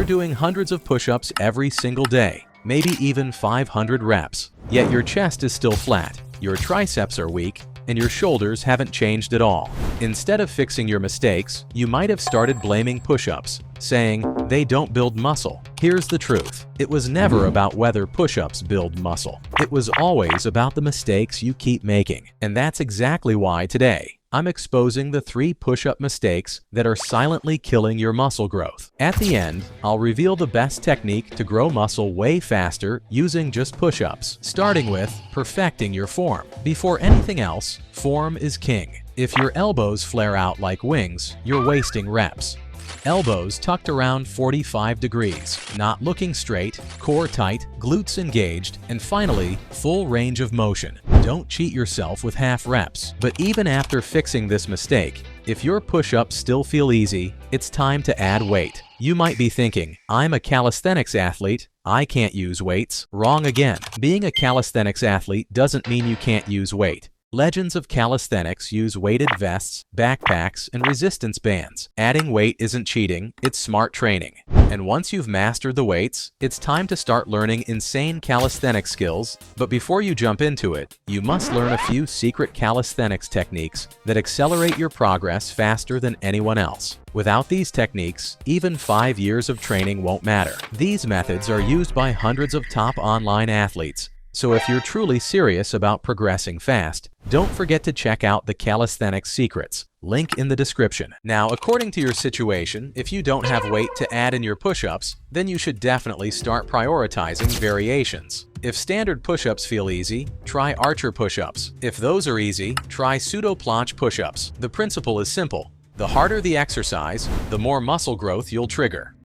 doing hundreds of push-ups every single day, maybe even 500 reps. Yet your chest is still flat, your triceps are weak, and your shoulders haven't changed at all. Instead of fixing your mistakes, you might have started blaming push-ups, saying they don't build muscle. Here's the truth. It was never about whether push-ups build muscle. It was always about the mistakes you keep making. And that's exactly why today, I'm exposing the 3 push-up mistakes that are silently killing your muscle growth. At the end, I'll reveal the best technique to grow muscle way faster using just push-ups, starting with perfecting your form. Before anything else, form is king. If your elbows flare out like wings, you're wasting reps. Elbows tucked around 45 degrees, not looking straight, core tight, glutes engaged, and finally, full range of motion. Don't cheat yourself with half reps. But even after fixing this mistake, if your push-ups still feel easy, it's time to add weight. You might be thinking, I'm a calisthenics athlete, I can't use weights. Wrong again. Being a calisthenics athlete doesn't mean you can't use weight. Legends of calisthenics use weighted vests, backpacks, and resistance bands. Adding weight isn't cheating, it's smart training. And once you've mastered the weights, it's time to start learning insane calisthenics skills. But before you jump into it, you must learn a few secret calisthenics techniques that accelerate your progress faster than anyone else. Without these techniques, even 5 years of training won't matter. These methods are used by hundreds of top online athletes. So if you're truly serious about progressing fast, don't forget to check out the Calisthenics Secrets, link in the description. Now, according to your situation, if you don't have weight to add in your push-ups, then you should definitely start prioritizing variations. If standard push-ups feel easy, try archer push-ups. If those are easy, try pseudo-planche push-ups. The principle is simple. The harder the exercise, the more muscle growth you'll trigger.